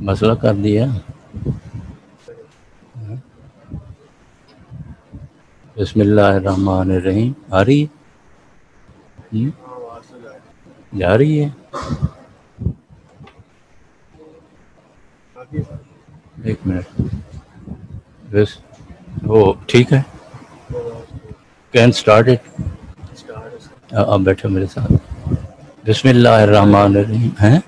مسئلہ کر دیا. بسم اللہ الرحمن الرحیم. آ رہی ہے؟ جا رہی ہے. ایک منٹ بس. وہ ٹھیک ہے. Can start it. آپ بیٹھو میرے ساتھ. بسم اللہ الرحمن الرحیم. ہیں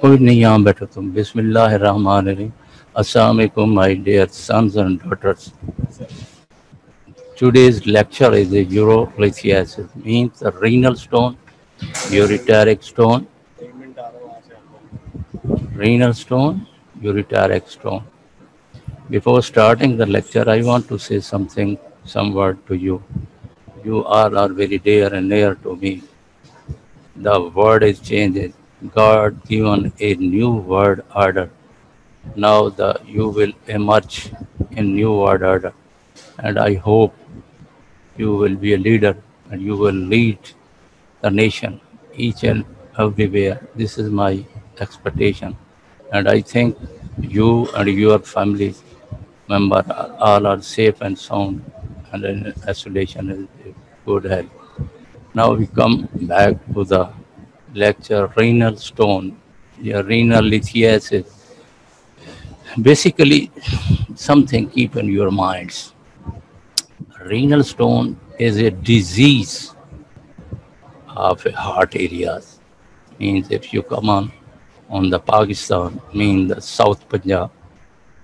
کوئی نہیں, یہاں بیٹھو تم. بسم اللہ الرحمن الرحیم. السلام علیکم my dear sons and daughters. Today's lecture is a urolithiasis, means the renal stone, ureteric stone, renal stone, ureteric stone. Before starting the lecture, I want to say something, some word to you. You all are very dear and near to me. The word is changed. God given a new word order. Now you will emerge in new word order. And I hope you will be a leader and you will lead the nation each and everywhere. This is my expectation. And I think you and your families member all are safe and sound and in isolation is good health. Now we come back to the lecture renal stone, renal lithiasis. Basically, something keep in your minds. Renal stone is a disease of heart areas. Means if you come on the Pakistan, means the South Punjab,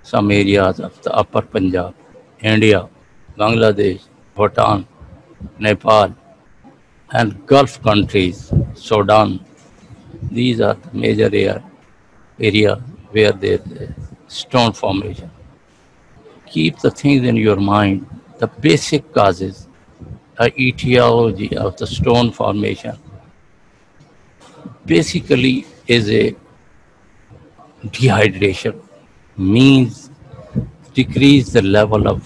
some areas of the Upper Punjab, India, Bangladesh, Bhutan, Nepal, and Gulf countries, Sudan. These are the major area where there is stone formation. Keep the things in your mind. The basic causes, the etiology of the stone formation basically is a dehydration, means decrease the level of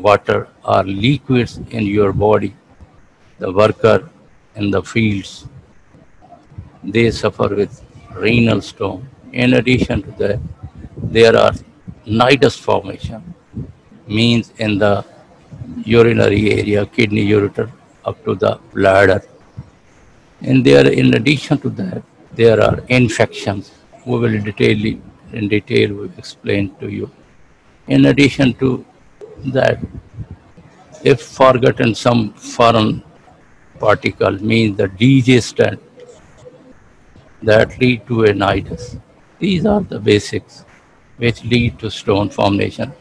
water or liquids in your body. The worker in the fields, they suffer with renal stone. In addition to that, there are nidus formation, means in the urinary area, kidney, ureter, up to the bladder. And there, in addition to that, there are infections. We will in detail we will explain to you. In addition to that, if forgotten some foreign particle, means the degestant, that lead to a nidus. These are the basics which lead to stone formation.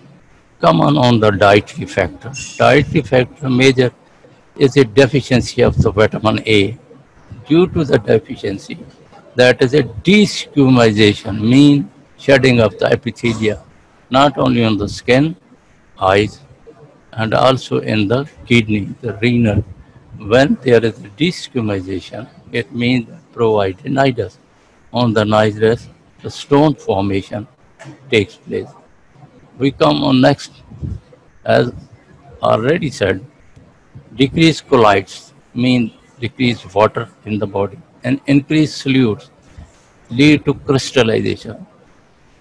Come on the dietary factor. Dietary factor major is a deficiency of the vitamin A. Due to the deficiency, that is a desquamization, mean shedding of the epithelia, not only on the skin, eyes, and also in the kidney, the renal. When there is a desquamization, it means provide nidus. On the nidus, the stone formation takes place. We come on next, as already said, decreased colloids mean decreased water in the body, and increased solutes lead to crystallization.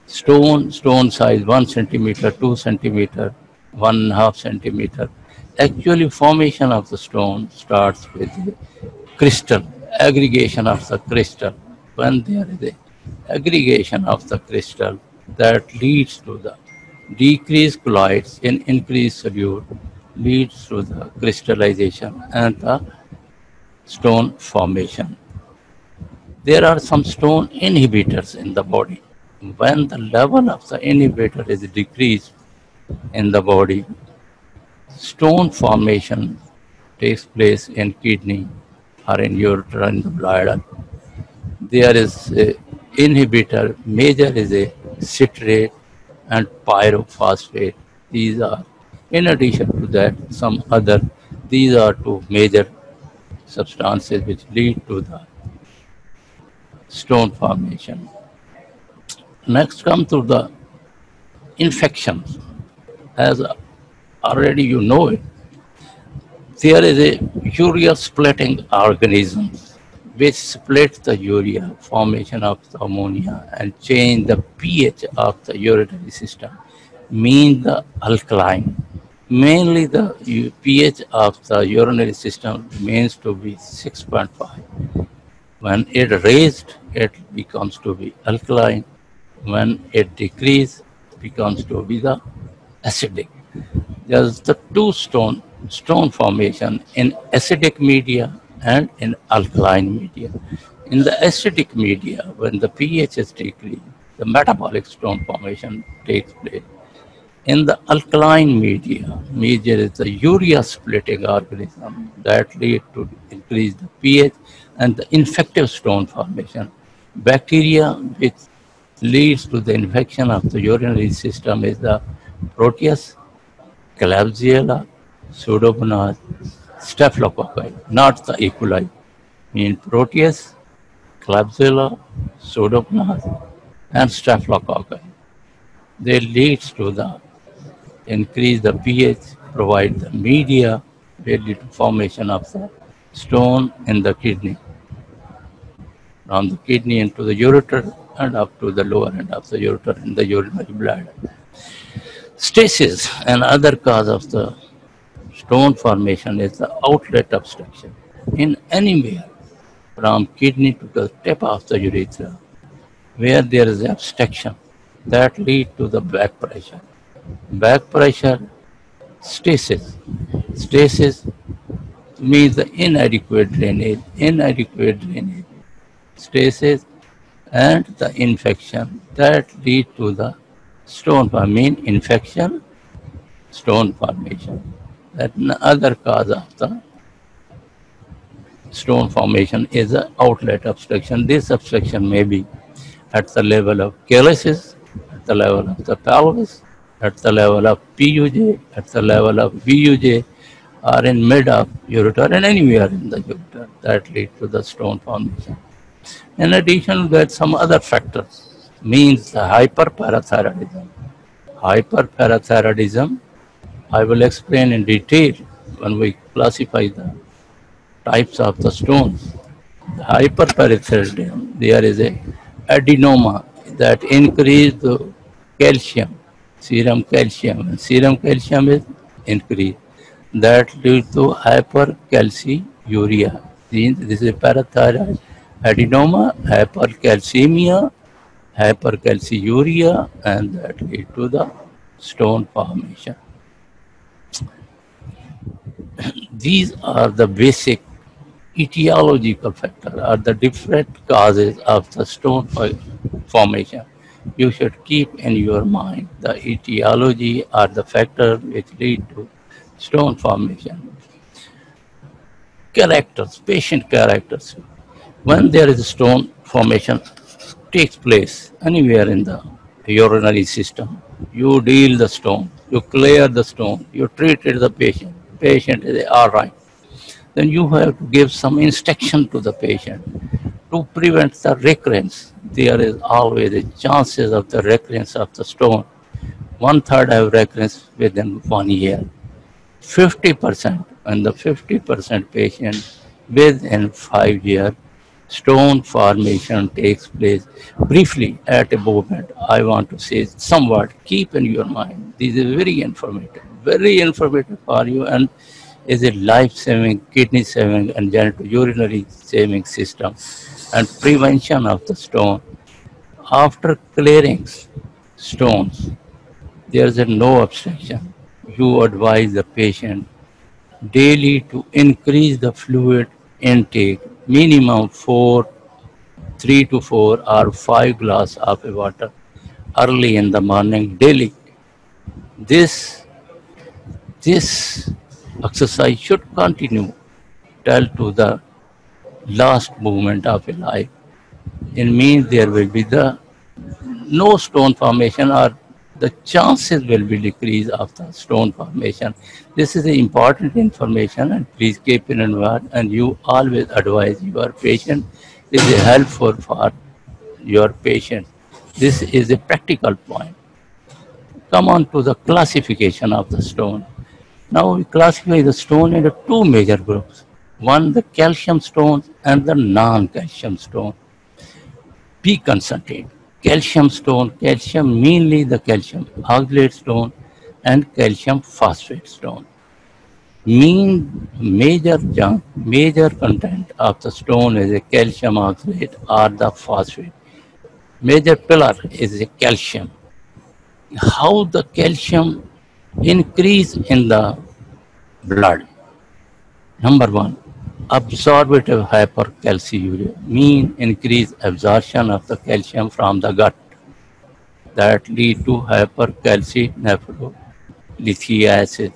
Stone size 1 centimeter, 2 centimeter, 1.5 centimeter. Actually, formation of the stone starts with crystal, aggregation of the crystal. When there is a aggregation of the crystal, that leads to the decreased colloids in increased solute, leads to the crystallization and the stone formation. There are some stone inhibitors in the body. When the level of the inhibitor is decreased in the body, stone formation takes place in kidney or in ureter and the bladder. There is a inhibitor, major is a citrate and pyrophosphate. These are, in addition to that, some other, these are two major substances which lead to the stone formation. Next come to the infections. As already you know it, there is a urea splitting organisms which split the urea formation of the ammonia and change the pH of the urinary system mean the alkaline. Mainly the pH of the urinary system remains to be 6.5. When it raised, it becomes to be alkaline. When it decreased, it becomes to be the acidic. There's the stone formation in acidic media and in alkaline media. In the acidic media, when the pH is decreased, the metabolic stone formation takes place. In the alkaline media is the urea splitting organism that lead to increase the pH and the infective stone formation. Bacteria which leads to the infection of the urinary system is the Proteus, Klebsiella, Pseudomonas, Staphylococci, not the E. coli. In Proteus, Klebsiella, Pseudomonas, and Staphylococci. They leads to the increase the pH, provide the media, they lead to formation of the stone in the kidney. From the kidney into the ureter and up to the lower end of the ureter in the urinary bladder. Stasis, another cause of the stone formation, is the outlet obstruction in anywhere from kidney to the tip of the urethra, where there is obstruction that lead to the back pressure. Back pressure, stasis. Stasis means the inadequate drainage, stasis, and the infection that lead to the stone formation, infection, stone formation. That another cause of the stone formation is the outlet obstruction. This obstruction may be at the level of calyces, at the level of the pelvis, at the level of PUJ, at the level of VUJ, or in mid of ureter and anywhere in the ureter that lead to the stone formation. In addition to that, some other factors means the hyperparathyroidism. Hyperparathyroidism, I will explain in detail when we classify the types of the stones. The hyperparathyroidism, there is a adenoma that increase the calcium, serum calcium, and serum calcium is increased. That leads to hypercalciuria. This is parathyroid adenoma, hypercalcemia, hypercalciuria, and that lead to the stone formation. These are the basic etiological factors, are the different causes of the stone formation. You should keep in your mind the etiology are the factors which lead to stone formation. Characters, patient characters. When there is a stone formation takes place anywhere in the urinary system, you deal the stone, you clear the stone, you treated the patient. Patient is all right. Then you have to give some instruction to the patient to prevent the recurrence. There is always a chances of the recurrence of the stone. 1/3 have recurrence within 1 year. 50%, and the 50% patient within 5 years, stone formation takes place. Briefly, at a moment, I want to say somewhat, keep in your mind. This is very informative for you, and is a life-saving, kidney-saving, and genitourinary saving system, and prevention of the stone. After clearing stones, there is no obstruction. You advise the patient daily to increase the fluid intake, minimum 3 to 4 or 5 glasses of water early in the morning daily. This exercise should continue till to the last moment of a life. It means there will be no stone formation, or the chances will be decreased of the stone formation. This is important information, and please keep it in mind, and you always advise your patient. This is helpful for your patient. This is a practical point. Come on to the classification of the stone. Now we classify the stone into 2 major groups. One, the calcium stones and the non-calcium stone. Be concentrated. Calcium stone, calcium mainly the calcium oxalate stone and calcium phosphate stone. Major content of the stone is a calcium oxalate or the phosphate. Major pillar is a calcium. How the calcium increase in the blood? Number one, absorptive hypercalciuria, mean increased absorption of the calcium from the gut that lead to hypercalcinephrolithiasis.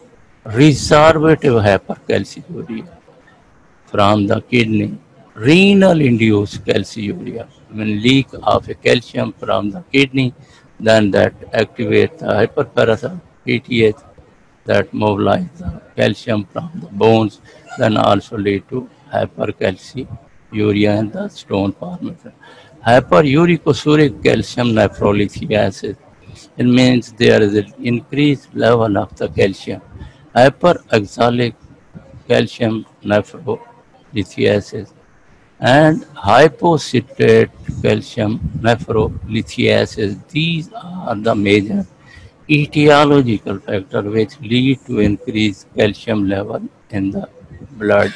Resorptive hypercalciuria from the kidney, renal induced calciuria, when leak of a calcium from the kidney, then that activate the hyperparathyroid PTH that mobilize the calcium from the bones, then also lead to hypercalciuria and the stone formation. Hyperuricosuric calcium nephrolithiasis. It means there is an increased level of the calcium. Hyperoxalic calcium nephrolithiasis and hypocitrate calcium nephrolithiasis. These are the major etiological factors which lead to increased calcium level in the blood.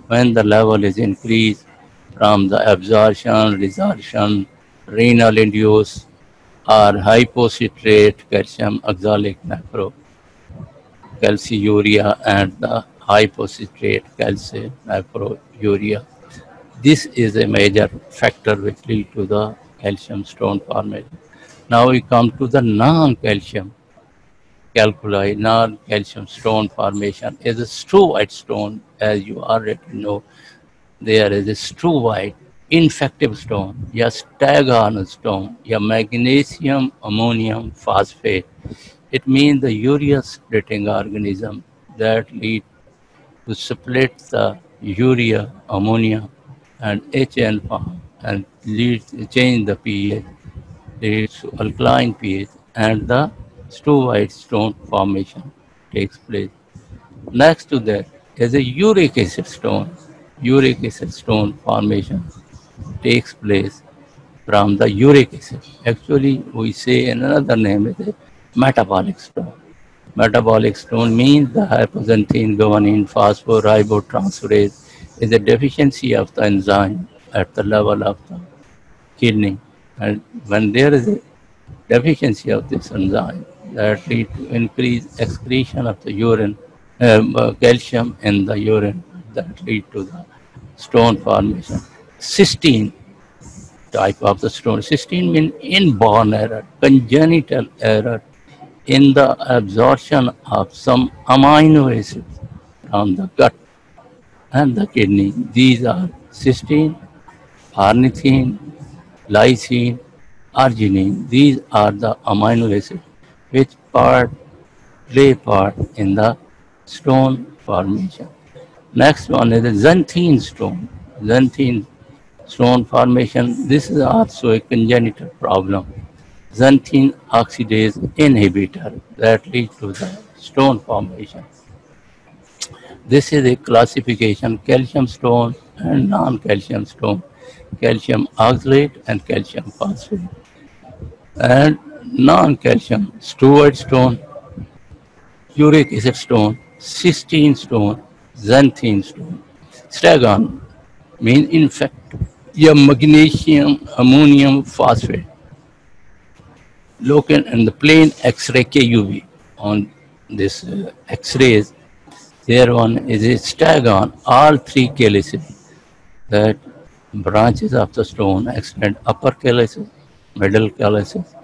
When the level is increased from the absorption, resorption, renal induced or hypocitrate calcium oxalic nephrocalciuria and the hypocitrate calcium nephroluria. This is a major factor which lead to the calcium stone formation. Now we come to the non-calcium calculi, non-calcium stone formation is a struvite stone, as you already know. There is a struvite infective stone, या staghorn stone, या magnesium ammonium phosphate. It means the urea splitting organism that lead to split the urea, ammonia, and HN form and lead change the pH, leads to alkaline pH, and the struvite stone formation takes place. Next to that is a uric acid stone. Uric acid stone formation takes place from the uric acid. Actually, we say in another name is a metabolic stone. Metabolic stone means the hypoxanthine guanine phosphoriboftransferase is a deficiency of the enzyme at the level of the kidney. And when there is a deficiency of this enzyme, that lead to increased excretion of the urine, calcium in the urine, that lead to the stone formation. Cystine type of the stone. Cystine means inborn error, congenital error in the absorption of some amino acids from the gut and the kidney. These are cysteine, ornithine, lysine, arginine. These are the amino acids which play part in the stone formation. Next one is the xanthine stone. Xanthine stone formation. This is also a congenital problem. Xanthine oxidase inhibitor that leads to the stone formation. This is a classification calcium stone and non-calcium stone, calcium oxalate and calcium phosphate. And non-calcium struvite stone, uric acid stone, cystine stone, xanthine stone. Staghorn means infect, या magnesium ammonium phosphate. Look in the plain X-ray KUV on this X-rays. There one is a staghorn, all three calyces, that branches of the stone extend upper calyces, middle calyces,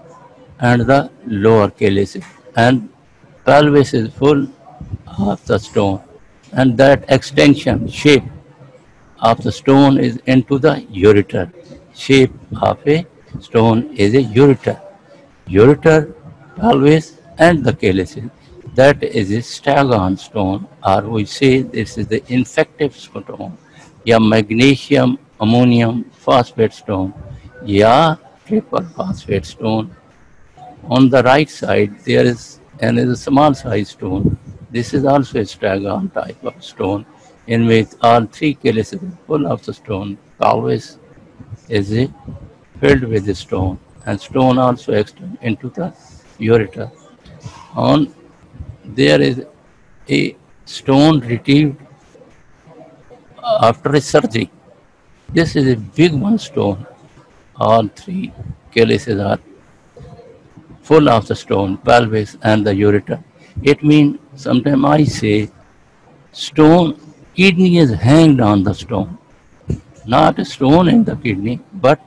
and the lower calyces. And pelvis is full of the stone. And that extension, shape of the stone is into the ureter. Shape of a stone is a ureter. Ureter, pelvis, and the calyces. That is a staghorn stone, or we say this is the infective stone, या magnesium ammonium phosphate stone, या triple phosphate stone. On the right side, there is another small size stone. This is also a staghorn type of stone, in which all three calyces are full of the stone. Pelvis is filled with the stone, and stone also extends into the ureter. On there is a stone retrieved after a surgery. This is a big one stone. All three calyces are full of the stone, pelvis and the ureter. It means sometimes I say stone kidney is hanged on the stone. Not a stone in the kidney, but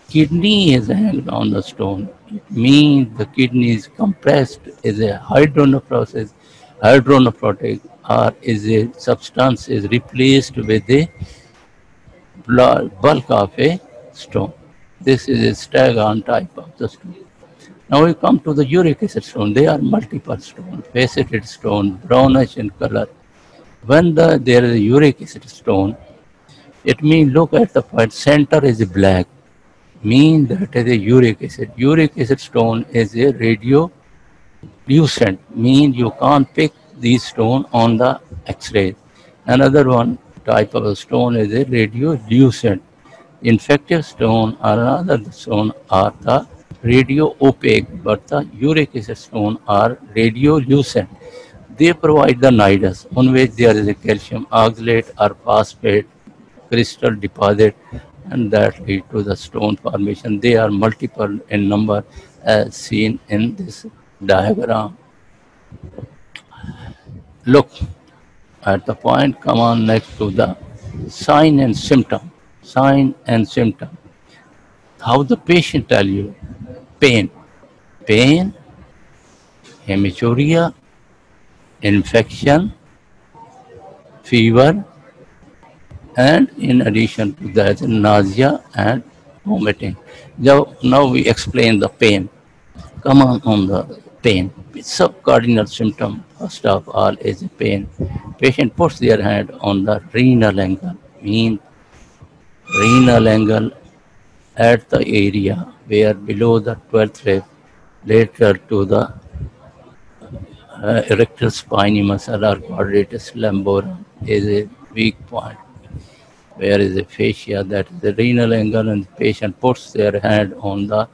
kidney is hanged on the stone. It means the kidney is compressed, is a hydronephrotic, or is a substance is replaced with a bulk of a stone. This is a staghorn type of the stone. Now we come to the uric acid stone. They are multiple stone, faceted stone, brownish in color. When there is a uric acid stone, it means look at the point, center is black, mean that is a uric acid. Uric acid stone is a radiolucent, mean you can't pick these stone on the X-ray. Another one type of a stone is a radiolucent. Infective stone or another stone are the radio opaque, but the uric acid stone are radiolucent. They provide the nidus on which there is a calcium oxalate or phosphate crystal deposit, and that lead to the stone formation. They are multiple in number as seen in this diagram. Look at the point, come on next to the sign and symptom. Sign and symptom. How the patient tell you? Pain. Pain, hematuria, infection, fever, and in addition to that, nausea and vomiting. Now we explain the pain. Come on the pain. Subcardinal symptom, first of all, is pain. Patient puts their hand on the renal angle, mean renal angle at the area where below the 12th rib, later to the erector spiny muscle or quadratus lumborum is a weak point. Where is the fascia, that is the renal angle, and the patient puts their hand on the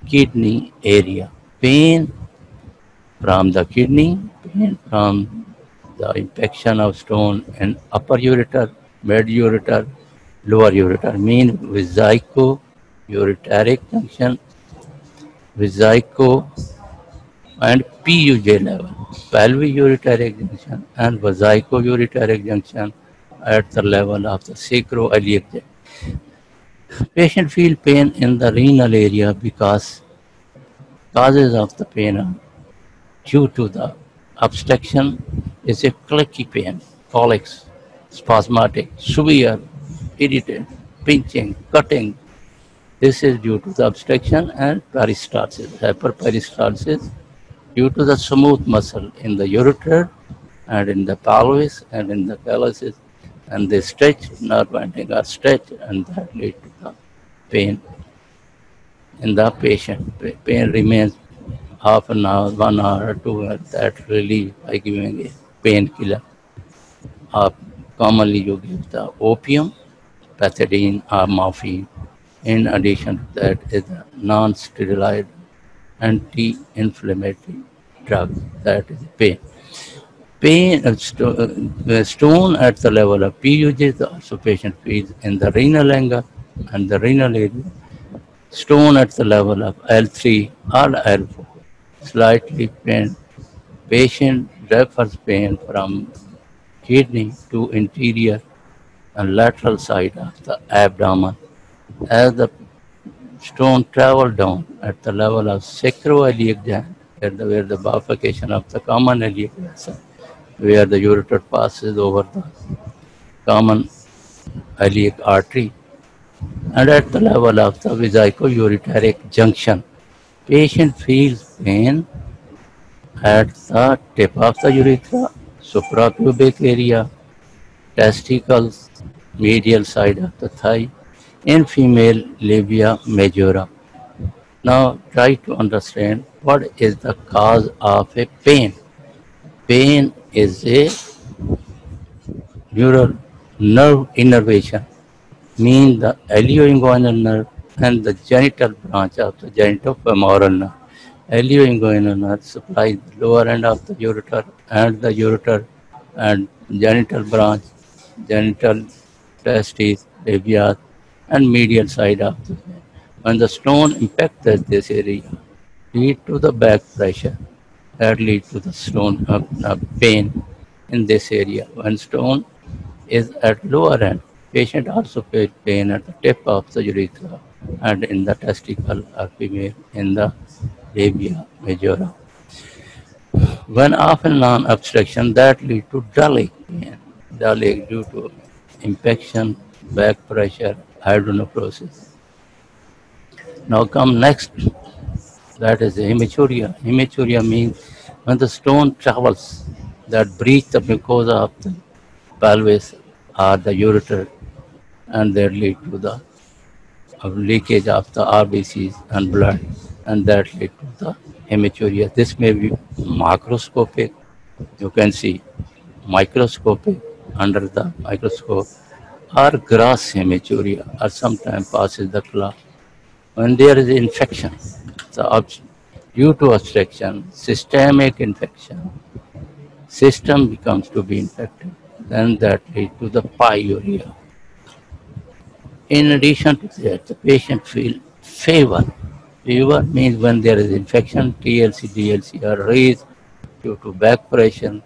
kidney area. Pain from the kidney, pain from the infection of stone in upper ureter, mid ureter, lower ureter, mean vesico-ureteric junction, vesico and PUJ level, pelvic-ureteric junction and vesico-ureteric junction at the level of the sacroiliac junction. Patient feel pain in the renal area because causes of the pain are due to the obstruction is a clicky pain, colics, spasmodic, severe, irritant, pinching, cutting. This is due to the obstruction and peristalsis, hyperperistalsis due to the smooth muscle in the ureter and in the pelvis and in the calyces, and they stretch, nerve ending are stretched, and that lead to the pain in the patient. Pain remains half an hour, 1 hour, or 2 hours. That relief by giving a painkiller. Commonly you give the opium, pethidine, or morphine. In addition to that is a non-steroid anti-inflammatory drug, that is pain. Pain stone at the level of PUJ, also patient feels in the renal angle and the renal area. Stone at the level of L3 or L4, slightly pain. Patient refers pain from kidney to interior and lateral side of the abdomen. As the stone travel down at the level of sacroiliac gland, where the bifurcation of the common iliac vessel, where the ureter passes over the common iliac artery, and at the level of the vesico-ureteric junction, patient feels pain at the tip of the urethra, suprapubic area, testicles, medial side of the thigh, in female labia majora. Now try to understand what is the cause of a pain. Pain is a neural nerve innervation, mean the ilioinguinal nerve and the genital branch of the genitofemoral nerve. Ilioinguinal nerve supplies the lower end of the ureter and the ureter and genital branch, genital testes, labia, and medial side of the head. When the stone impacts this area, lead to the back pressure that lead to the stone pain in this area. When stone is at lower end, patient also feel pain at the tip of the urethra and in the testicle or female in the labia majora. When often non-obstruction that lead to dull pain, dull due to infection, back pressure, hydronephrosis. Now come next, that is hematuria. Hematuria means when the stone travels that breach the mucosa of the pelvis or the ureter and that lead to the leakage of the RBCs and blood and that lead to the hematuria. This may be macroscopic, you can see microscopic under the microscope or gross hematuria or sometimes passes the clot. When there is infection, due to obstruction, systemic infection, system becomes to be infected, then that leads to the pyuria. In addition to that, the patient feel fever. Fever means when there is infection, TLC, DLC are raised due to back pressure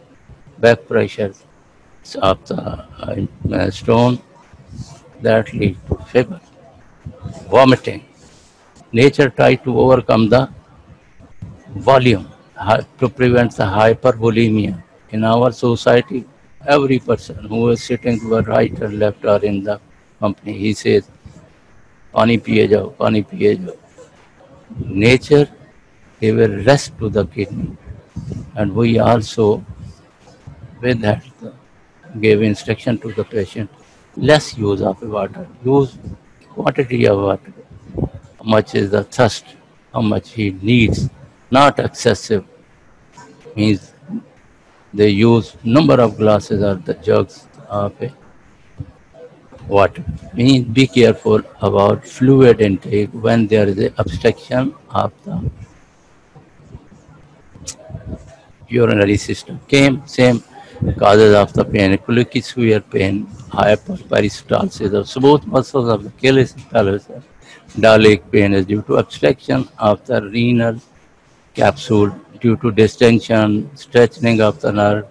of the stone that lead to fever, vomiting. Nature try to overcome the volume to prevent the hypervolemia. In our society, every person who is sitting to the right or left or in the company, he says, pani piye jao, pani piye jao. Nature gave a rest to the kidney, and we also, with that, gave instruction to the patient, less use of water, use quantity of water, how much is the thirst, how much he needs, not excessive, means they use number of glasses or the jugs of water. Means be careful about fluid intake when there is a obstruction of the urinary system. Same causes of the pain, colicky severe pain, hyperperistalsis of smooth muscles of the Achilles pelvis. Dull ache pain is due to obstruction of the renal capsule due to distension, stretching of the nerve,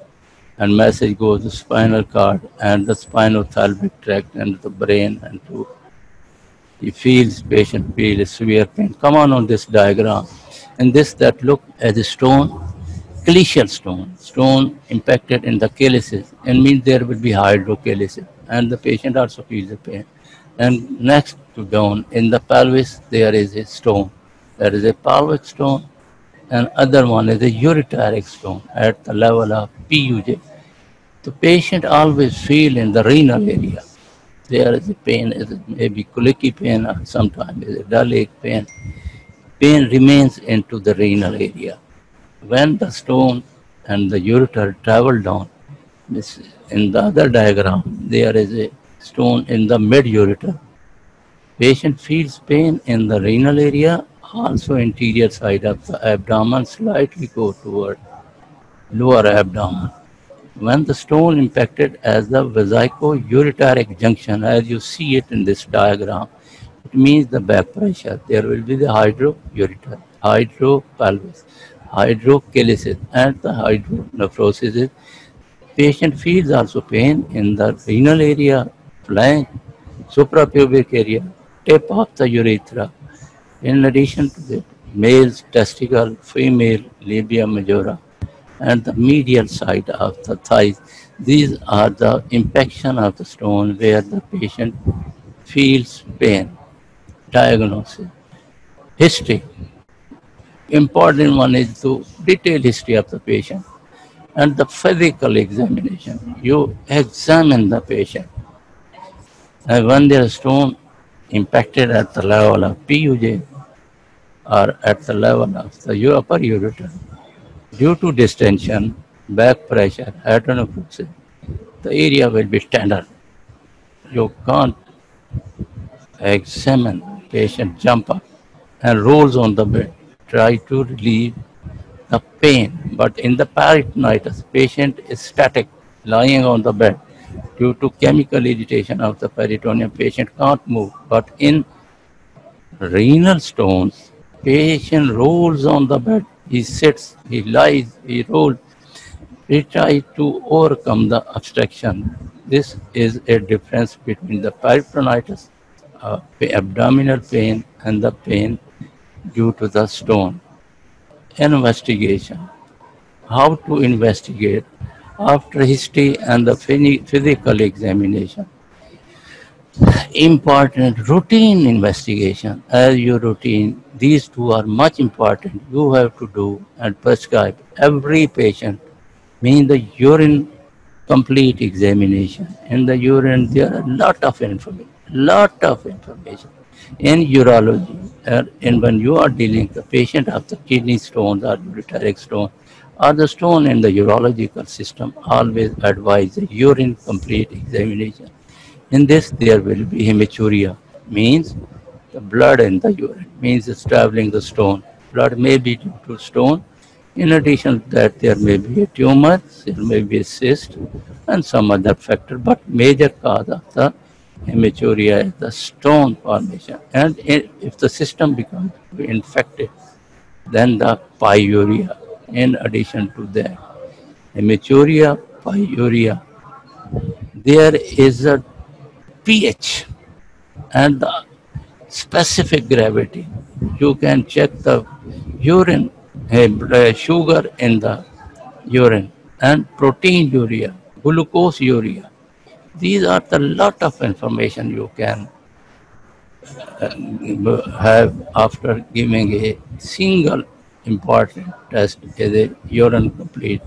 and message goes to spinal cord and the spinothalamic tract and the brain and to patient feels severe pain. Come on this diagram. And this that look as a stone, glacial stone impacted in the calyces and means there will be hydrocalysis and the patient also feels the pain. And next to down in the pelvis there is a stone. There is a pelvic stone and other one is a ureteric stone at the level of PUJ. The patient always feel in the renal area. There is a pain, maybe colicky pain or sometimes is a dull ache pain. Pain remains into the renal area. When the stone and the ureter travel down, in the other diagram, there is a stone in the mid-ureter. Patient feels pain in the renal area, also interior side of the abdomen, slightly go toward lower abdomen. When the stone impacted as the vesico-ureteric junction, as you see it in this diagram, it means the back pressure. There will be the hydroureter, hydropelvis, hydrocalysis, and the hydronephrosis. Patient feels also pain in the renal area, flank, suprapubic area, tip of the urethra. In addition to that, male's testicle, female labia majora, and the medial side of the thighs. These are the impaction of the stone where the patient feels pain. Diagnosis. History. Important one is to detail history of the patient and the physical examination. You examine the patient. And when there is stone impacted at the level of PUJ or at the level of the upper ureter, due to distension, back pressure, hydronephrosis, the area will be tender. You can't examine patient jump up and rolls on the bed, try to relieve the pain. But in the peritonitis, patient is static, lying on the bed due to chemical irritation of the peritoneum. Patient can't move. But in renal stones, patient rolls on the bed. He sits, he lies, he rolls. We try to overcome the obstruction. This is a difference between the peritonitis, abdominal pain, and the pain due to the stone. Investigation. How to investigate after history and the physical examination. Important routine investigation. As your routine, these two are much important. You have to do and prescribe every patient. Mean the urine complete examination. In the urine, there are a lot of information. Lot of information. In urology, and when you are dealing with the patient of the kidney stones or ureteric stone, or the stone in the urological system, always advise a urine complete examination. In this, there will be hematuria, means the blood in the urine, means it's traveling the stone. Blood may be due to stone. In addition to that, there may be a tumor, there may be a cyst, and some other factor, but major cause of the hematuria is the stone formation. And if the system becomes infected, then the pyuria. In addition to that, hematuria, pyuria, there is a pH and the specific gravity. You can check the urine, sugar in the urine, and protein urea, glucose urea. These are the lot of information you can have after giving a single important test as a urine complete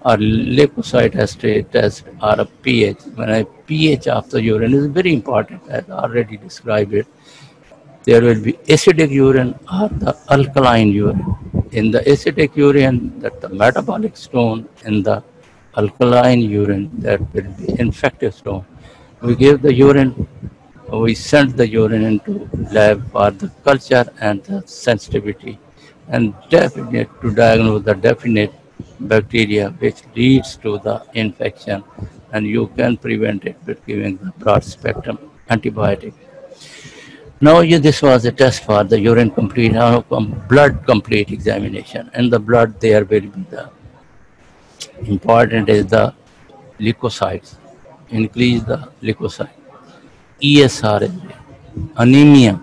or leukocyte test or a pH. When a pH of the urine is very important, as I already described it. There will be acidic urine or the alkaline urine. In the acidic urine, that the metabolic stone. In the alkaline urine, that will be infective stone. We give the urine, we send the urine into lab for the culture and the sensitivity, and definite to diagnose the definite bacteria which leads to the infection, and you can prevent it with giving the broad spectrum antibiotic. Now, this was a test for the urine complete, blood complete examination. And the blood, there will be the important is the leukocytes, increase the leukocyte. ESR is there, anemia,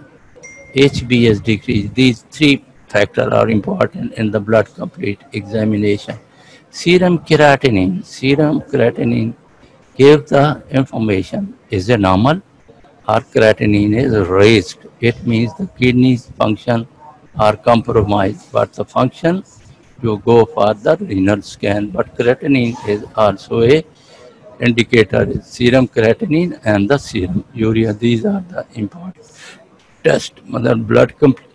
HbS decrease. These three factors are important in the blood complete examination. Serum creatinine gives the information, is it normal or creatinine is raised. It means the kidneys function are compromised, but the function you go for the renal scan. But creatinine is also a indicator, is serum creatinine and the serum urea. These are the important test. Blood complete,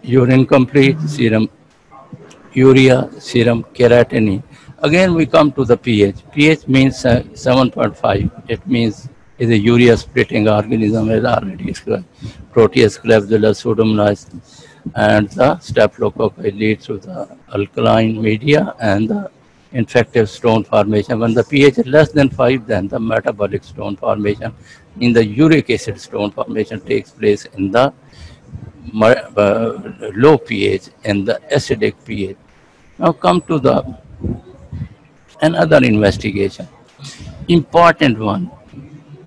urine complete, serum urea, serum creatinine. Again, we come to the pH. pH means 7.5. It means is a urea splitting organism, as already described. Proteus, Klebsiella, Pseudomonas, and the Staphylococcus leads to the alkaline media and the infective stone formation. When the pH is less than 5, then the metabolic stone formation in the uric acid stone formation takes place in the low pH and the acidic pH. Now come to the another investigation. Important one,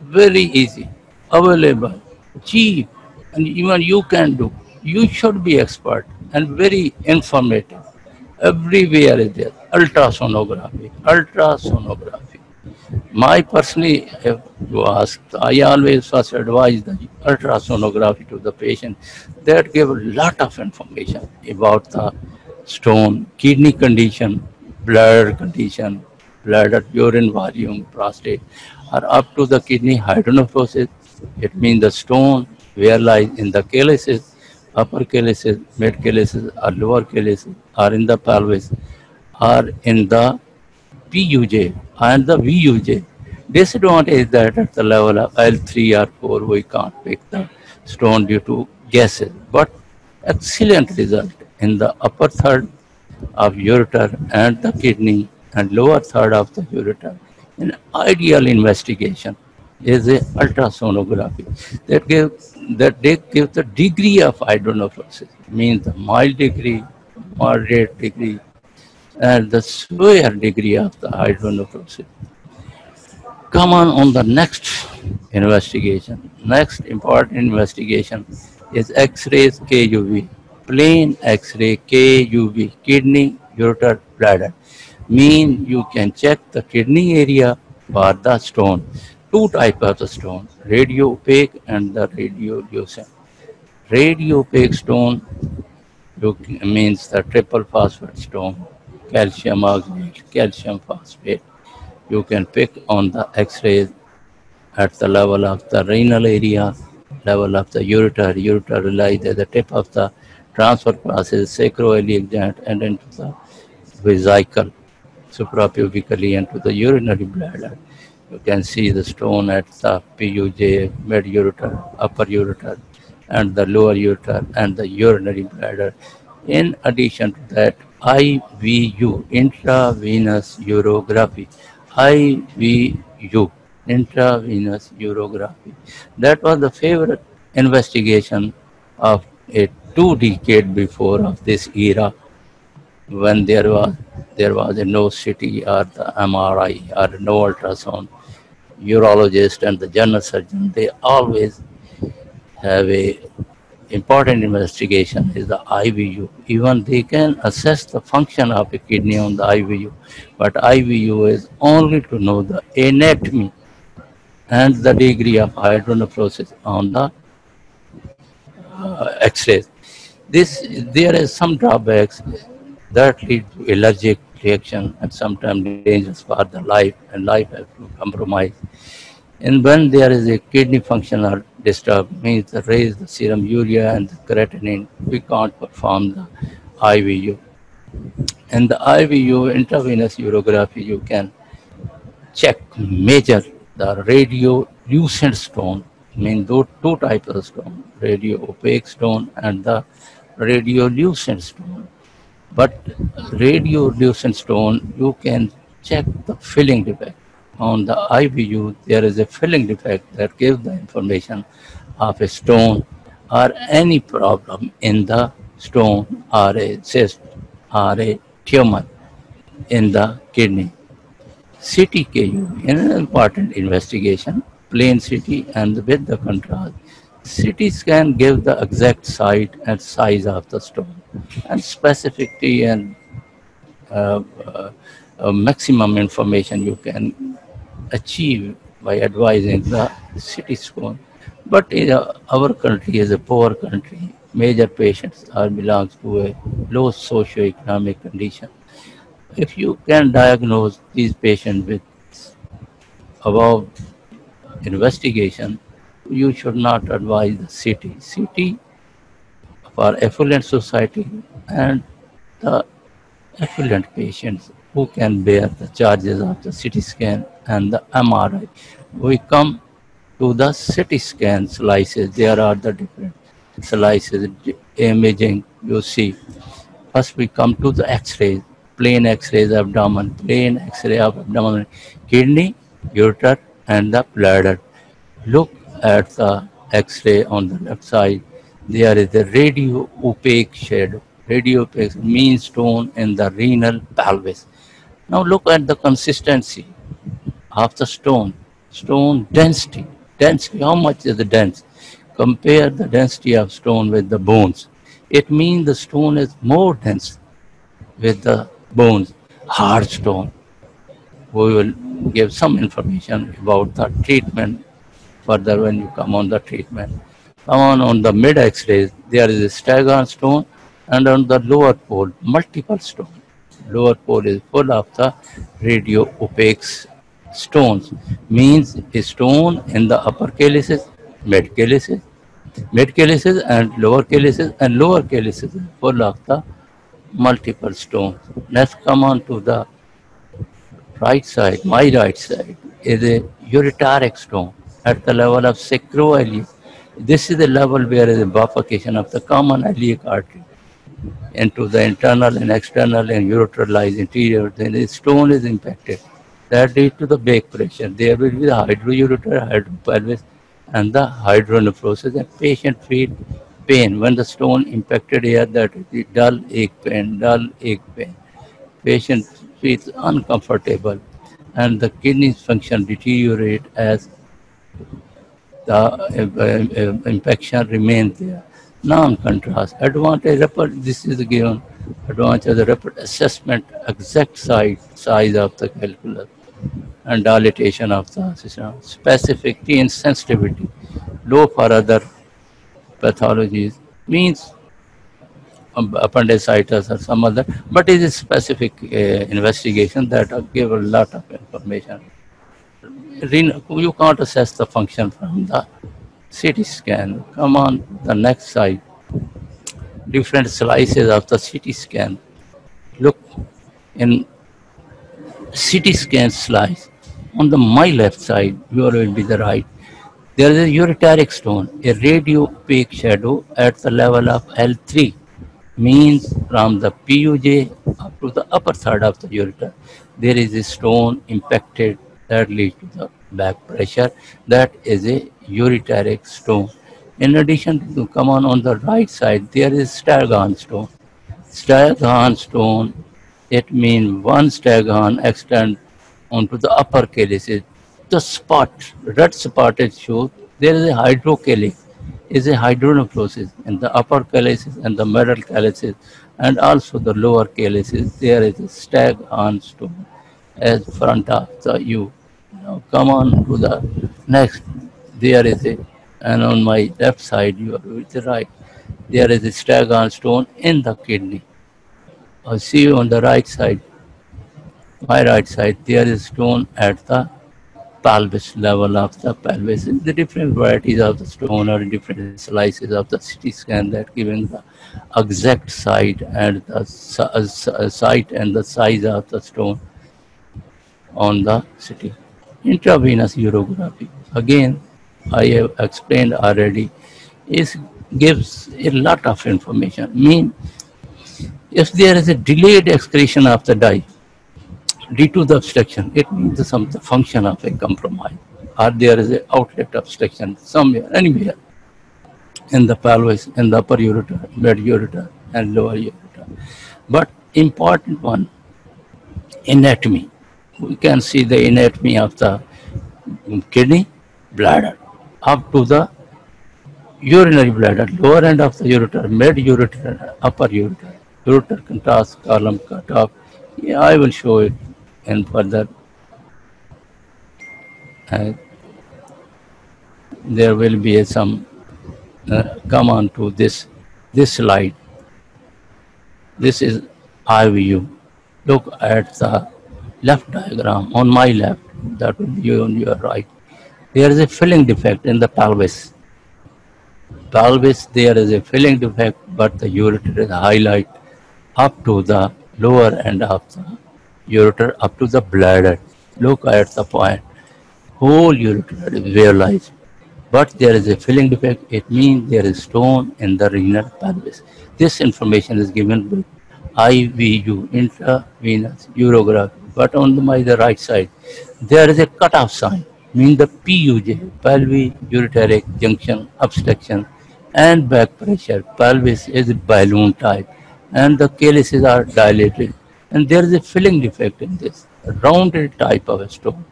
very easy, available, cheap, and even you can do. You should be expert and very informative. Everywhere is there. Ultrasonography. My personally, if you ask, I always first advise the ultrasonography to the patient. That give a lot of information about the stone, kidney condition, bladder condition, bladder urine volume, prostate, or up to the kidney hydronephrosis. It means the stone where lies in the calyces, upper calyces, mid calyces, or lower calyces, or in the pelvis, or in the PUJ and the VUJ. Disadvantage is that at the level of L3 or 4, we can't pick the stone due to gases. But excellent result in the upper third of ureter and the kidney and lower third of the ureter. An ideal investigation is a ultrasonography that they give the degree of hydronephrosis, means the mild degree, moderate degree, and the severe degree of the hydronephrosis. Come on the next investigation. Next important investigation is X-rays KUV. Plain X-ray KUV, kidney, ureter, bladder. Mean you can check the kidney area for the stone. Two types of the stone, radio opaque and the radiolucent. Radio opaque stone means the triple phosphate stone, calcium oxalate, calcium phosphate. You can pick on the X-rays at the level of the renal area, level of the ureter. Ureter lies at the tip of the transfer process, sacroiliac joint, and into the vesicle, suprapubically into the urinary bladder. You can see the stone at the PUJ, mid ureter, upper ureter, and the lower ureter and the urinary bladder. In addition to that, IVU, intravenous urography, IVU, intravenous urography. That was the favorite investigation of a 2 decades before of this era, when there was a no CT or the MRI or no ultrasound. Urologist and the general surgeon, they always have a important investigation is the IVU. Even they can assess the function of a kidney on the IVU, but IVU is only to know the anatomy and the degree of hydronephrosis on the X-rays. There is some drawbacks that lead to allergic reaction and sometimes dangerous for the life, and life has to compromise. And when there is a kidney function are disturbed, means the raise the serum urea and the creatinine, we can't perform the IVU. And the IVU, intravenous urography, you can check, measure the radiolucent stone, mean those two types of stone, radio opaque stone and the radiolucent stone. But radiolucent stone, you can check the filling defect. On the IVU, there is a filling defect that gives the information of a stone or any problem in the stone or a cyst or a tumor in the kidney. CTKU, an important investigation, plain CT and with the contrast. CT scan gives the exact site and size of the stone, and specificity and maximum information you can achieve by advising the CT scan. But our country is a poor country. Major patients are belongs to a low socio-economic condition. If you can diagnose these patients with above investigation, you should not advise the CT. CT for affluent society and the affluent patients who can bear the charges of the CT scan and the MRI. We come to the CT scan slices. There are the different slices, imaging you see. First we come to the X-rays, plain X-rays abdomen, plain X-ray of abdomen, kidney, ureter and the bladder. Look at the X-ray on the left side. There is a radio opaque shadow. Radio opaque means stone in the renal pelvis. Now look at the consistency of the stone. Stone density. Density, how much is the dense? Compare the density of stone with the bones. It means the stone is more dense with the bones. Hard stone. We will give some information about the treatment further when you come on the treatment. Come on the mid X-rays, there is a staghorn stone, and on the lower pole, multiple stone. Lower pole is full of the radio opaque stones, means a stone in the upper calyces, mid calyces and lower calyces is full of the multiple stones. Let's come on to the right side, my right side, is a ureteric stone at the level of sacroiliac. This is the level where is a bifurcation of the common iliac artery into the internal and external and ureter lies interior. Then the stone is impacted. That leads to the back pressure. There will be the hydroureter, hydropelvis, and the hydronephrosis, and patient feel pain when the stone impacted here. That is the dull ache pain, dull ache pain. Patient feels uncomfortable, and the kidneys function deteriorate as the infection remains there. Non-contrast. Advantage, this is given. Advantage of the rapid assessment, exact size of the calculus and dilatation of the system. Specificity and sensitivity, low for other pathologies, means appendicitis or some other, but it is specific investigation that give a lot of information. You can't assess the function from the CT scan. Come on, the next slide. Different slices of the CT scan. Look in CT scan slice. On the my left side, your will be the right. There is a ureteric stone, a radiopaque shadow at the level of L3, means from the PUJ up to the upper third of the ureter. There is a stone impacted that leads to the back pressure. That is a ureteric stone. In addition to come on the right side, there is Stargardt stone. Stargardt stone, it means one Stargardt extend onto the upper calyces. The spot, red spot it shows, there is a hydrocalyx, is a hydronephrosis in the upper calyces and the middle calyces, and also the lower calyces. There is a Stargardt stone as front of the U. Now come on to the next. There is a, and on my left side, you are with the right. There is a Stargardt stone in the kidney. I see you on the right side, my right side, there is stone at the pelvis level of the pelvis. The different varieties of the stone or different slices of the CT scan that giving the exact site and the site and the size of the stone on the CT. Intravenous urography. Again, I have explained already. It gives a lot of information. Mean if there is a delayed excretion of the dye due to the obstruction, it means the function of a compromise, or there is an outlet obstruction somewhere, anywhere in the pelvis, in the upper ureter, mid ureter, and lower ureter. But important one, anatomy. We can see the anatomy of the kidney, bladder, up to the urinary bladder, lower end of the ureter, mid ureter, upper ureter, ureter contrast column cut off. Yeah, I will show it in further. There will be some come on to this slide. This is IVU. Look at the left diagram on my left. That will be on your right. There is a filling defect in the pelvis. Pelvis, there is a filling defect, but the ureter is highlight up to the lower end of the ureter, up to the bladder. Look at the point. Whole ureter is visualized. But there is a filling defect. It means there is stone in the renal pelvis. This information is given with IVU, intravenous urography. But on the right side, there is a cutoff sign, means the PUJ, pelvic-ureteric junction obstruction, and back pressure. Pelvis is balloon type, and the calyces are dilated. And there is a filling defect in this, a rounded type of a stone.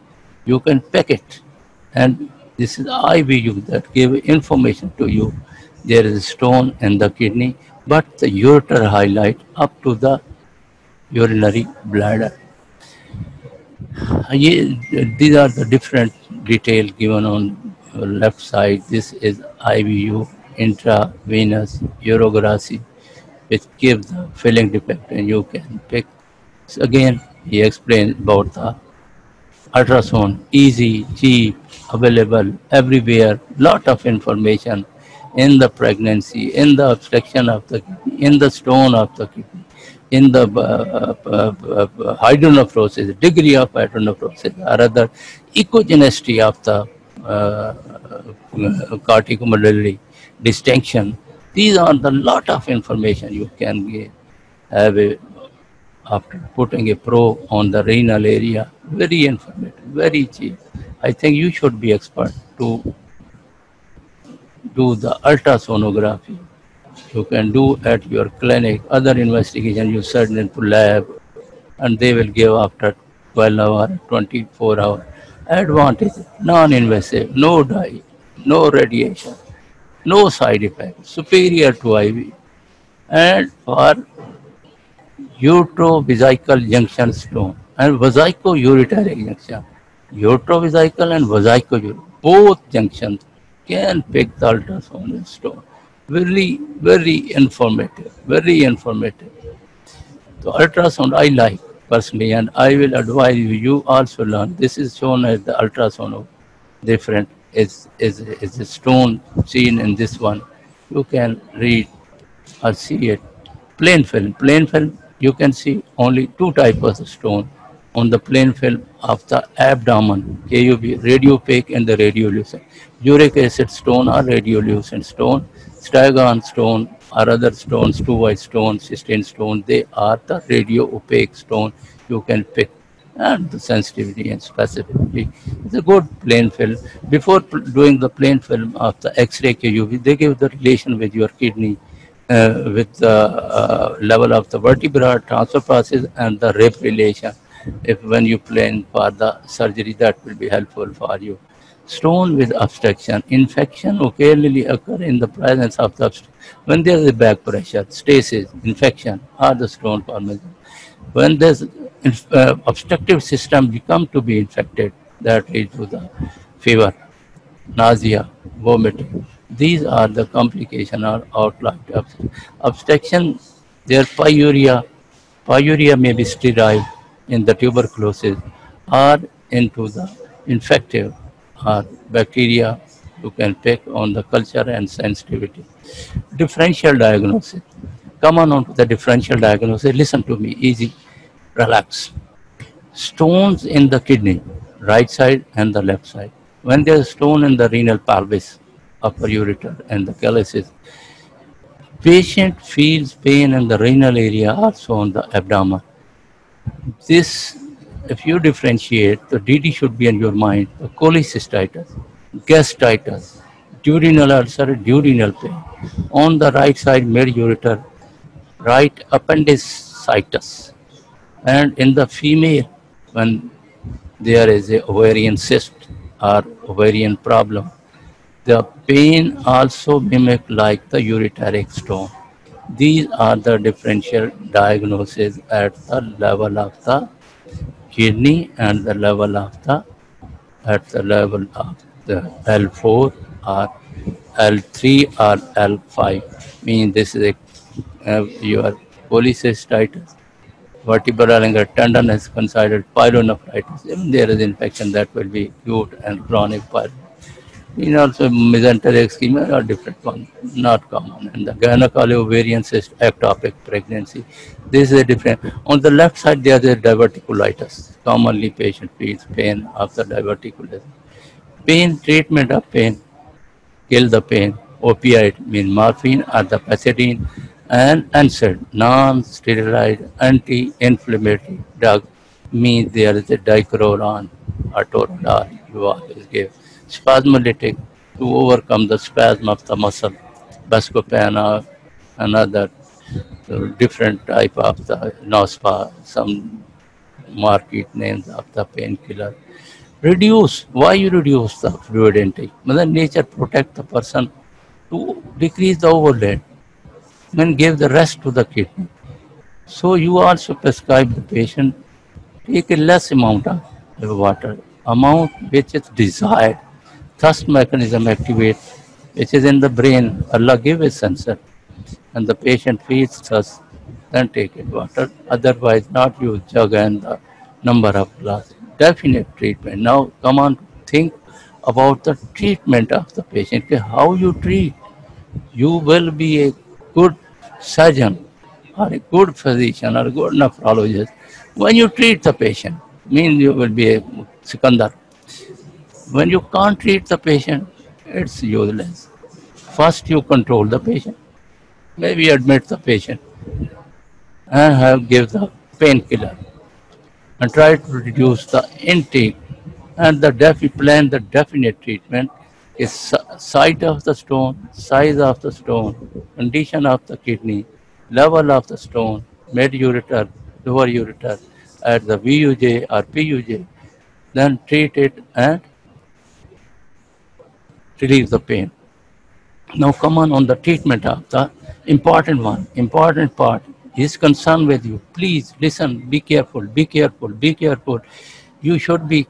You can pick it, and this is IVU that give information to you. There is a stone in the kidney, but the ureter highlight up to the urinary bladder. These are the different details given on left side. This is IVU, intravenous urography, which gives the filling defect, and you can pick. So again, he explained about the ultrasound, easy, cheap, available everywhere, lot of information in the pregnancy, in the obstruction of the kidney, in the stone of the kidney, in the hydronephrosis, degree of hydronephrosis, or other echogenicity of the corticomedullary distinction. These are the lot of information you can have after putting a probe on the renal area. Very informative, very cheap. I think you should be expert to do the ultrasonography. You can do at your clinic. Other investigation you send into lab, and they will give after 12 hour, 24 hour. Advantage, non-invasive, no dye, no radiation, no side effect, superior to IV. And for utrovesical junction stone and vesico-ureteric junction, utrovesical and vesico-ureteric, both junctions can pick the ultrasound stone. Very, very informative, very informative. So ultrasound I like personally, and I will advise you, you also learn. This is shown as the ultrasound of different, is a stone seen in this one. You can read or see it. Plain film, you can see only two types of stone on the plain film of the abdomen, KUB, radiopaque and the radiolucent. Uric acid stone or radiolucent stone, Stragon stone or other stones, two white stones, cystine stone, they are the radio-opaque stone you can pick, and the sensitivity and specificity. It's a good plain film. Before doing the plain film of the X-ray KUV, they give the relation with your kidney, with the level of the vertebra transfer process and the rib relation. If when you plan for the surgery, that will be helpful for you. Stone with obstruction. Infection occasionally occur in the presence of the when there is a back pressure, stasis, infection, or the stone formation. When this obstructive system become to be infected, that leads to the fever, nausea, vomiting. These are the complication or outline. Obstruction, their pyuria may be sterile in the tuberculosis or into the infective or bacteria. You can pick on the culture and sensitivity. Differential diagnosis. Come on to the differential diagnosis. Listen to me, easy, relax. Stones in the kidney, right side and the left side. When there is stone in the renal pelvis, upper ureter and the calyces, patient feels pain in the renal area, also on the abdomen. This, if you differentiate, the DD should be in your mind, the cholecystitis, gastritis, duodenal ulcer, duodenal pain. On the right side, mid-ureter, right appendicitis. And in the female, when there is a ovarian cyst or ovarian problem, the pain also mimic like the ureteric stone. These are the differential diagnoses at the level of the kidney and the level of the at the level of the L4 or L3 or L5. Mean this is your cholecystitis. Vertebral and tendon is considered pyelonephritis. If there is infection, that will be acute and chronic pyelonephritis. In also mesenteric ischemia are different one, not common. And the gynecology ovarian cyst, ectopic pregnancy, this is a different. On the left side, there is a diverticulitis. Commonly, patient feels pain after diverticulitis. Pain, treatment of pain, kill the pain. Opioid mean morphine or the pethidine, and NSAID, non-steroid anti-inflammatory drug, means there is a diclofenac or Toradol you always give. Spasmolytic to overcome the spasm of the muscle, Buscopan or another different type of the Nospa, some market names of the painkiller. Reduce. Why you reduce the fluid intake? Mother Nature protect the person to decrease the overload and give the rest to the kidney. So you also prescribe the patient take a less amount of water, amount which is desired. Thirst mechanism activate, which is in the brain. Allah give a sensor, and the patient feels thirst, then take it water. Otherwise, not use jug and the number of glass. Definite treatment. Now, come on, think about the treatment of the patient. How you treat? You will be a good surgeon or a good physician or a good nephrologist, when you treat the patient, means you will be a Sikandar. When you can't treat the patient, it's useless. First, you control the patient. Maybe admit the patient and give the painkiller and try to reduce the intake and plan the definite treatment is site of the stone, size of the stone, condition of the kidney, level of the stone, mid ureter, lower ureter, at the VUJ or PUJ, then treat it and relieve the pain. Now come on the treatment of the important part is concerned with you. Please listen, be careful, be careful, be careful. You should be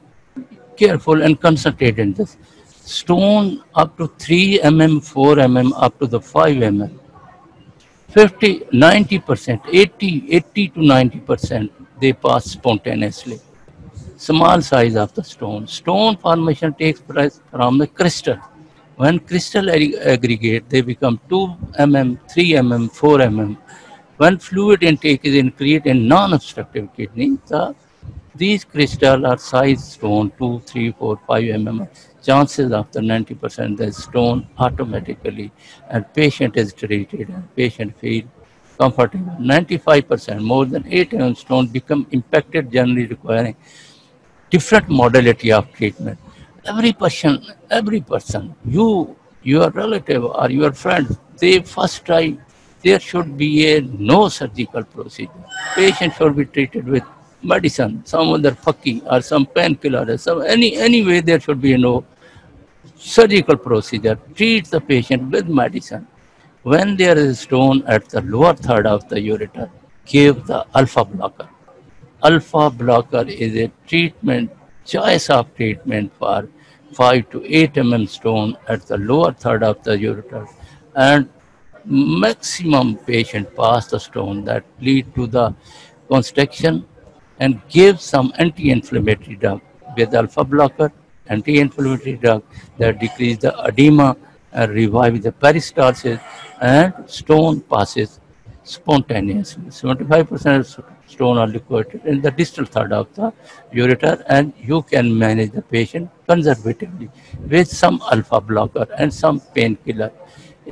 careful and concentrate in this. Stone up to 3 mm, 4 mm, up to the 5 mm. 50, 90%, 80 to 90%, they pass spontaneously. Small size of the stone. Stone formation takes place from the crystal. When crystal aggregate, they become 2 mm, 3 mm, 4 mm. When fluid intake is increased in non-obstructive kidney, these crystals are size stone 2, 3, 4, 5 mm. Chances of the 90% the stone automatically and patient is treated and patient feel comfortable. 95% more than 8 mm stone become impacted, generally requiring different modality of treatment. Every person, you, your relative or your friend, they first try, there should be a no surgical procedure. Patient should be treated with medicine, some other fakki or some painkiller, or some any way there should be no surgical procedure. Treat the patient with medicine. When there is a stone at the lower third of the ureter, give the alpha blocker. Alpha blocker is a treatment, choice of treatment for 5 to 8 mm stone at the lower third of the ureter, and maximum patient pass the stone that lead to the constriction, and give some anti-inflammatory drug with alpha blocker, anti-inflammatory drug that decrease the edema and revive the peristalsis, and stone passes spontaneously. 75% of stone are liquidated in the distal third of the ureter, and you can manage the patient conservatively with some alpha blocker and some painkiller.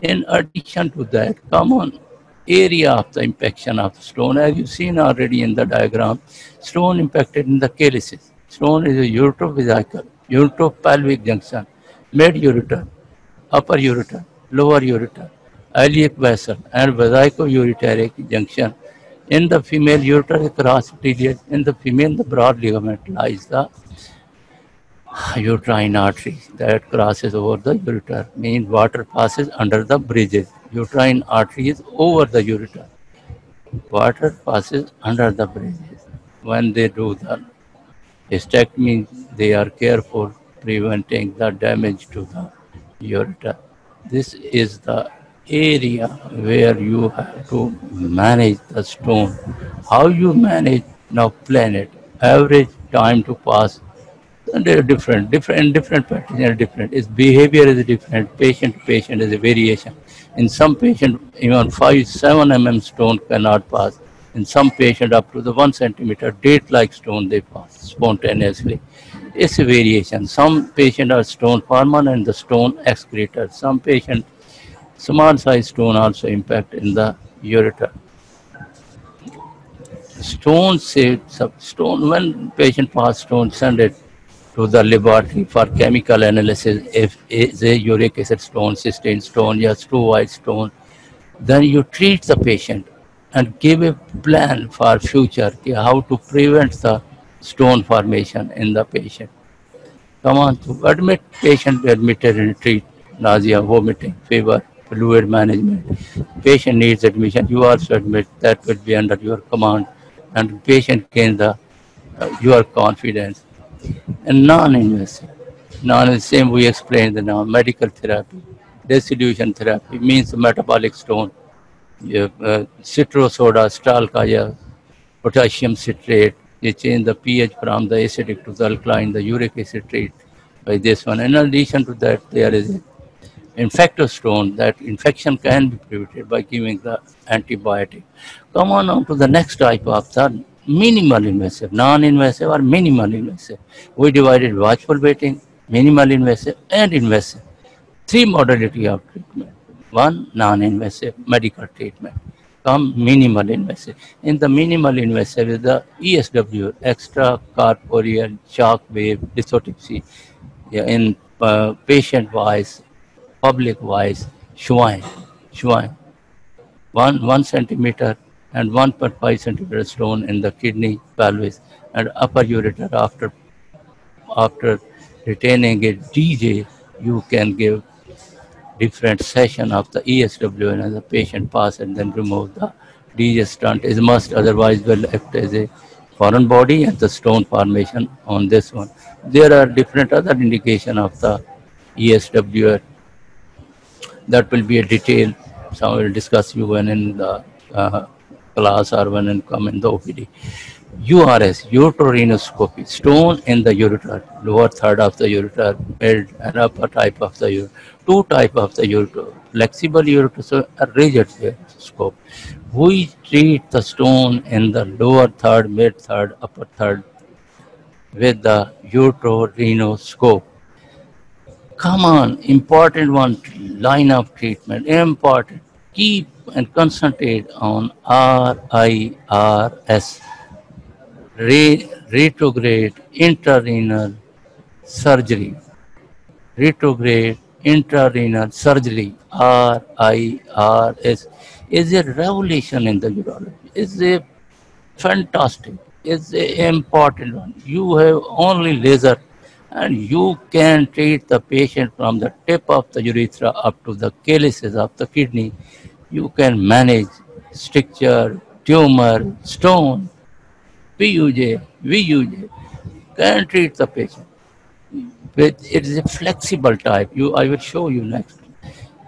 In addition to that, common area of the impaction of the stone, as you've seen already in the diagram, stone impacted in the calyces. Stone is a uretrovesical, uretropelvic junction, mid ureter, upper ureter, lower ureter, iliac vessel, and vesicoureteric junction. In the female, ureter is cross arterial. In the female, the broad ligament lies the uterine artery that crosses over the ureter. Means water passes under the bridges. Uterine artery is over the ureter. Water passes under the bridges. When they do the hysterectomy, they are careful preventing the damage to the ureter. This is the area where you have to manage the stone. How you manage, now plan it. Average time to pass, and they are different patterns are different. Its behavior is different. Patient to patient is a variation. In some patient, even 5, 7 mm stone cannot pass. In some patient, up to the 1 centimeter date-like stone, they pass spontaneously. It's a variation. Some patient are stone former and the stone excretor. Some patient, small size stone also impact in the ureter. Stone when patient pass stone, send it to the laboratory for chemical analysis. If it's a uric acid stone, cystine stone, yes, two white stone, then you treat the patient and give a plan for future how to prevent the stone formation in the patient. Come on, to admit patient admitted and treat nausea, vomiting, fever, fluid management. Patient needs admission. You also admit, that will be under your command, and patient gains your confidence. And non-invasive. Non-invasive, we explained the now medical therapy. Dissolution therapy means metabolic stone. Citrosoda, stalkaya, potassium citrate. They change the pH from the acidic to the alkaline, the uric acid treat by this one. In addition to that, there is infected stone, that infection can be prevented by giving the antibiotic. Come on to the next type of the minimal invasive, non-invasive or minimal invasive. We divided watchful waiting, minimal invasive and invasive. Three modality of treatment. One, non-invasive medical treatment. Come minimal invasive. In the minimal invasive is the ESW, extracorporeal shock wave lithotripsy. Yeah, in patient-wise, public-wise, Schwein, 1 centimeter and 1.5 centimeter stone in the kidney, pelvis, and upper ureter. After retaining a DJ, you can give different session of the ESW and the patient pass and then remove the DJ stunt is must, otherwise will act as a foreign body and the stone formation on this one. There are different other indication of the ESW that will be a detail. Some will discuss you when in the class or when in come in the OPD. URS, ureterinoscopy, stone in the ureter, lower third of the ureter, mid and upper type of the ureter. Two type of the ureter, flexible ureter and rigid scope. We treat the stone in the lower third, mid third, upper third with the ureterinoscope. Come on, important one, line of treatment, important. Keep and concentrate on RIRS, retrograde intrarenal surgery. Retrograde intrarenal surgery, RIRS, is a revolution in the urology. It's a fantastic. It's a important one. You have only laser and you can treat the patient from the tip of the urethra up to the calyces of the kidney. You can manage stricture, tumor, stone, PUJ, VUJ, can treat the patient. But it is a flexible type. I will show you next.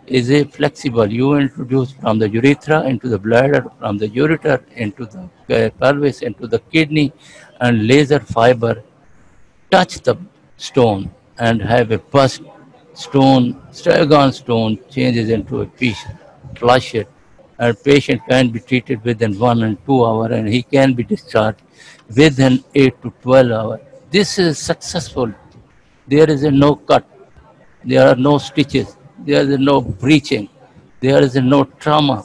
Is a flexible. You introduce from the urethra into the bladder, from the ureter into the pelvis, into the kidney, and laser fiber touch the stone and have a burst stone, Stragon stone changes into a piece, flush it, and patient can be treated within 1 and 2 hours and he can be discharged within 8 to 12 hours. This is successful. There is a no cut, there are no stitches, there is no breaching, there is no trauma,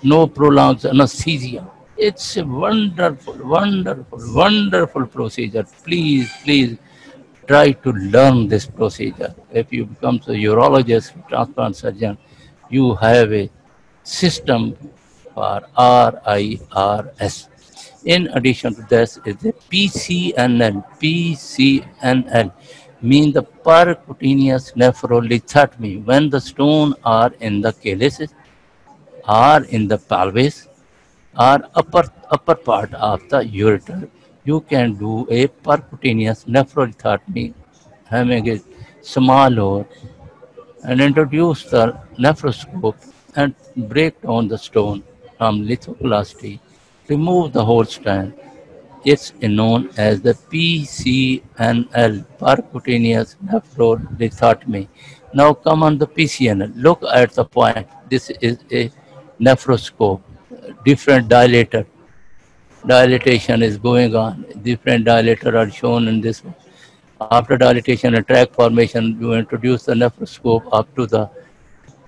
no prolonged anesthesia. It's a wonderful, wonderful, wonderful procedure. Please try to learn this procedure. If you become a urologist, transplant surgeon, you have a system for RIRS. In addition to this is the PCNL. PCNL mean the percutaneous nephrolithotomy. When the stone are in the calyces, or in the pelvis, or upper part of the ureter, you can do a percutaneous nephrolithotomy, having a small hole, and introduce the nephroscope and break down the stone from lithoplasty, remove the whole strand. It's known as the PCNL, percutaneous nephrolithotomy. Now come on the PCNL. Look at the point. This is a nephroscope, different dilator. Dilatation is going on. Different dilator are shown in this one. After dilatation and tract formation, you introduce the nephroscope up to the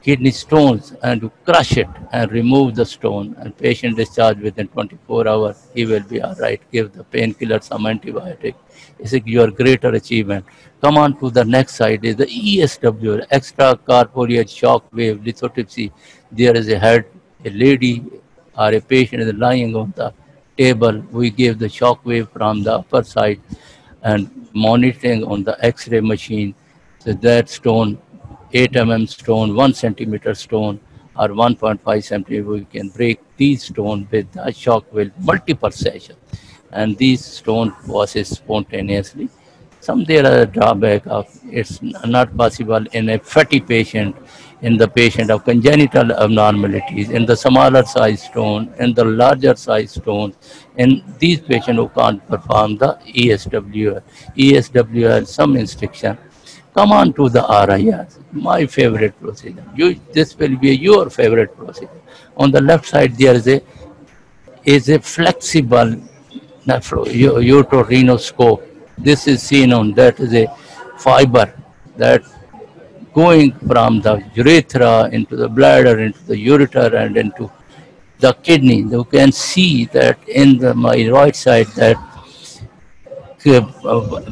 kidney stones and you crush it and remove the stone and patient discharged within 24 hours. He will be all right. Give the painkiller, some antibiotic. It's your greater achievement. Come on to the next side is the ESW, extracorporeal shock wave lithotripsy. There is a head, a lady or a patient is lying on the table. We give the shock wave from the upper side and monitoring on the X-ray machine. So that stone, 8 mm stone, 1 centimeter stone, or 1.5 centimeter, we can break these stones with the shock wave multiple sessions. And these stone passes spontaneously. Some there are a drawback of it's not possible in a fatty patient, in the patient of congenital abnormalities, in the smaller size stone, in the larger size stone, in these patients who can't perform the ESWL. ESWL, some instruction. Come on to the RIS, my favorite procedure. This will be your favorite procedure. On the left side, there is a flexible uteroscope. This is seen on that is a fiber that going from the urethra into the bladder, into the ureter, and into the kidney. You can see that in my right side that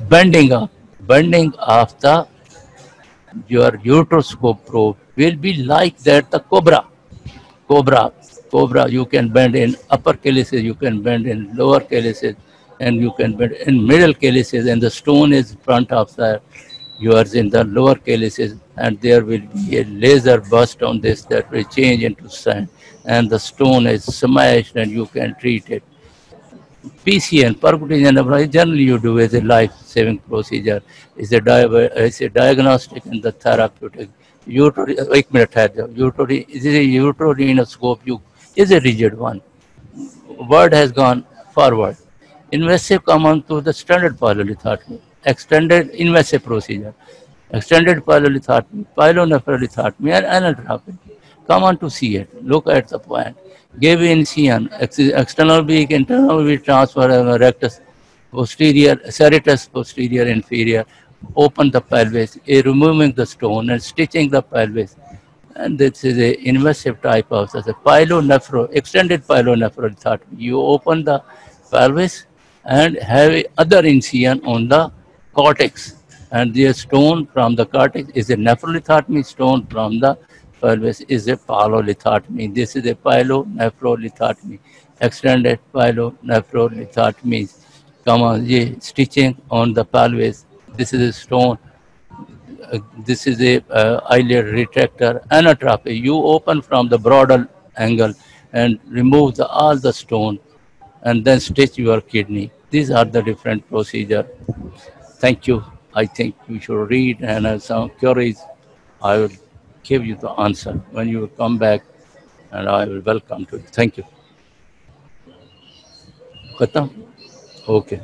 bending of the your uteroscope probe will be like that the cobra cobra. You can bend in upper calyces, you can bend in lower calyces, and you can bend in middle calyces, and the stone is front of the yours in the lower calyces, and there will be a laser burst on this that will change into sand, and the stone is smashed and you can treat it. PCN, percutaneous nephropathy, generally you do as a life-saving procedure. It's a diagnostic and the therapeutic. एक minute है uteroscope is a rigid one. Word has gone forward. Invasive come on to the standard pyelolithotomy, extended invasive procedure, extended pyelolithotomy, pyelonephrolithotomy, and anal come on to see it. Look at the point. Give incision, external beak, internal beak transfer, rectus posterior, serratus posterior, inferior. Open the pelvis, removing the stone and stitching the pelvis. And this is a invasive type of extended pyelonephrolithotomy. You open the pelvis and have other incision on the cortex. And the stone from the cortex is a nephrolithotomy, stone from the pelvis is a pyelolithotomy. This is a pyelonephrolithotomy, extended pyelonephrolithotomy. Come on, stitching on the pelvis. This is a stone. This is a eyelid retractor anatropy. You open from the broadal angle and remove all the stone and then stitch your kidney. These are the different procedure. Thank you. I think you should read, and as some queries, I will give you the answer when you come back, and I will welcome to you. Thank you. Khatam? Okay.